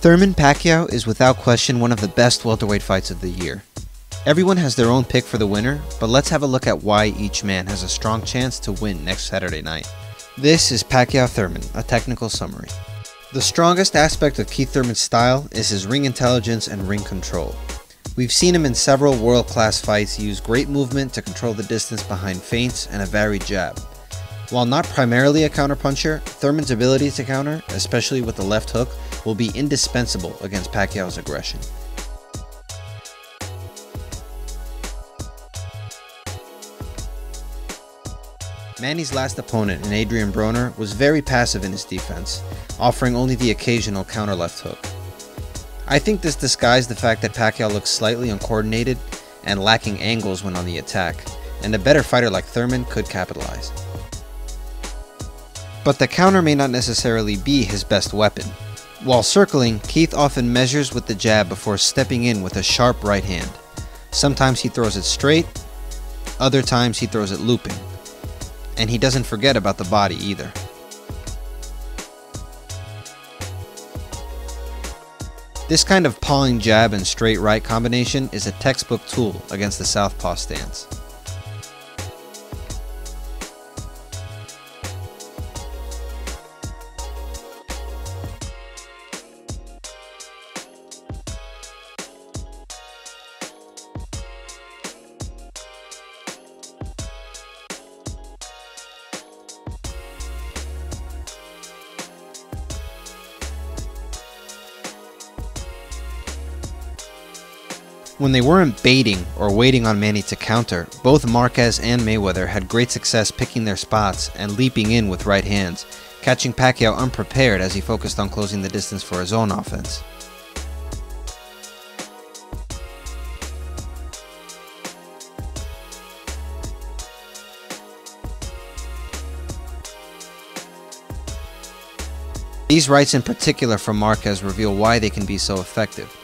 Thurman-Pacquiao is without question one of the best welterweight fights of the year. Everyone has their own pick for the winner, but let's have a look at why each man has a strong chance to win next Saturday night. This is Pacquiao-Thurman, a technical summary. The strongest aspect of Keith Thurman's style is his ring intelligence and ring control. We've seen him in several world-class fights use great movement to control the distance behind feints and a varied jab. While not primarily a counterpuncher, Thurman's ability to counter, especially with the left hook, will be indispensable against Pacquiao's aggression. Manny's last opponent in Adrian Broner was very passive in his defense, offering only the occasional counter left hook. I think this disguised the fact that Pacquiao looks slightly uncoordinated and lacking angles when on the attack, and a better fighter like Thurman could capitalize. But the counter may not necessarily be his best weapon. While circling, Keith often measures with the jab before stepping in with a sharp right hand. Sometimes he throws it straight, other times he throws it looping. And he doesn't forget about the body either. This kind of pawing jab and straight right combination is a textbook tool against the southpaw stance. When they weren't baiting or waiting on Manny to counter, both Marquez and Mayweather had great success picking their spots and leaping in with right hands, catching Pacquiao unprepared as he focused on closing the distance for his own offense. These rights in particular from Marquez reveal why they can be so effective.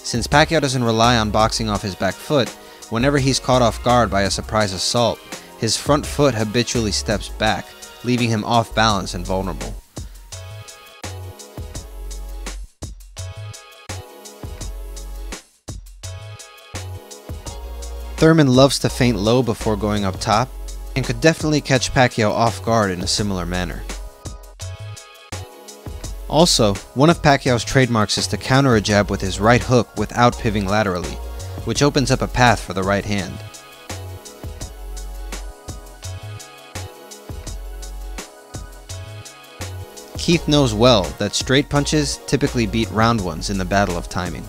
Since Pacquiao doesn't rely on boxing off his back foot, whenever he's caught off guard by a surprise assault, his front foot habitually steps back, leaving him off balance and vulnerable. Thurman loves to feint low before going up top, and could definitely catch Pacquiao off guard in a similar manner. Also, one of Pacquiao's trademarks is to counter a jab with his right hook without pivoting laterally, which opens up a path for the right hand. Keith knows well that straight punches typically beat round ones in the battle of timing.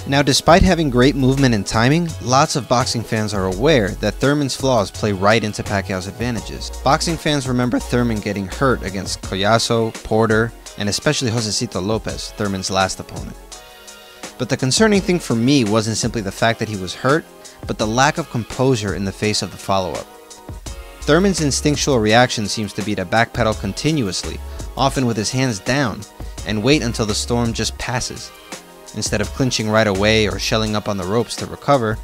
Now, despite having great movement and timing, lots of boxing fans are aware that Thurman's flaws play right into Pacquiao's advantages. Boxing fans remember Thurman getting hurt against Collazo, Porter, and especially Josecito Lopez, Thurman's last opponent. But the concerning thing for me wasn't simply the fact that he was hurt, but the lack of composure in the face of the follow-up. Thurman's instinctual reaction seems to be to backpedal continuously, often with his hands down, and wait until the storm just passes. Instead of clinching right away or shelling up on the ropes to recover,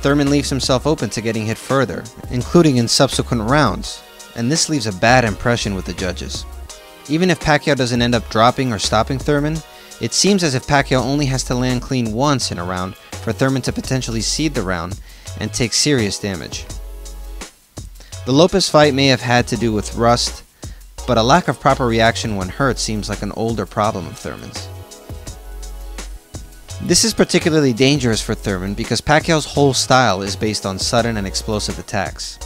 Thurman leaves himself open to getting hit further, including in subsequent rounds, and this leaves a bad impression with the judges. Even if Pacquiao doesn't end up dropping or stopping Thurman, it seems as if Pacquiao only has to land clean once in a round for Thurman to potentially cede the round and take serious damage. The Lopez fight may have had to do with rust, but a lack of proper reaction when hurt seems like an older problem of Thurman's. This is particularly dangerous for Thurman because Pacquiao's whole style is based on sudden and explosive attacks.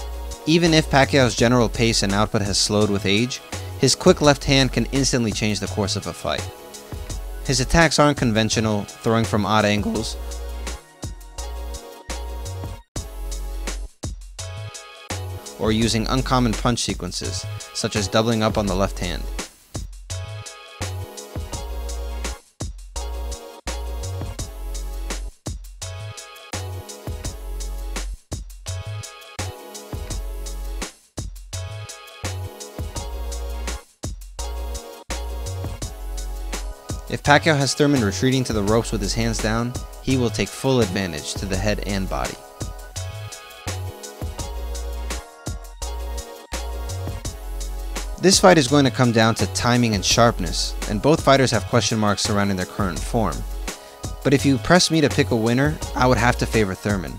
Even if Pacquiao's general pace and output has slowed with age, his quick left hand can instantly change the course of a fight. His attacks aren't conventional, throwing from odd angles, or using uncommon punch sequences, such as doubling up on the left hand. If Pacquiao has Thurman retreating to the ropes with his hands down, he will take full advantage to the head and body. This fight is going to come down to timing and sharpness, and both fighters have question marks surrounding their current form. But if you press me to pick a winner, I would have to favor Thurman.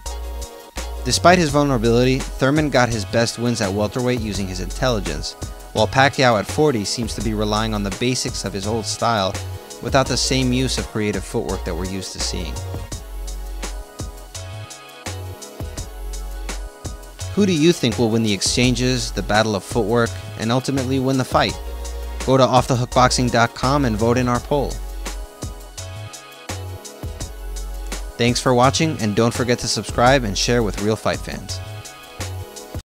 Despite his vulnerability, Thurman got his best wins at welterweight using his intelligence, while Pacquiao at 40 seems to be relying on the basics of his old style without the same use of creative footwork that we're used to seeing. Who do you think will win the exchanges, the battle of footwork, and ultimately win the fight? Go to offthehookboxing.com and vote in our poll. Thanks for watching, and don't forget to subscribe and share with real fight fans.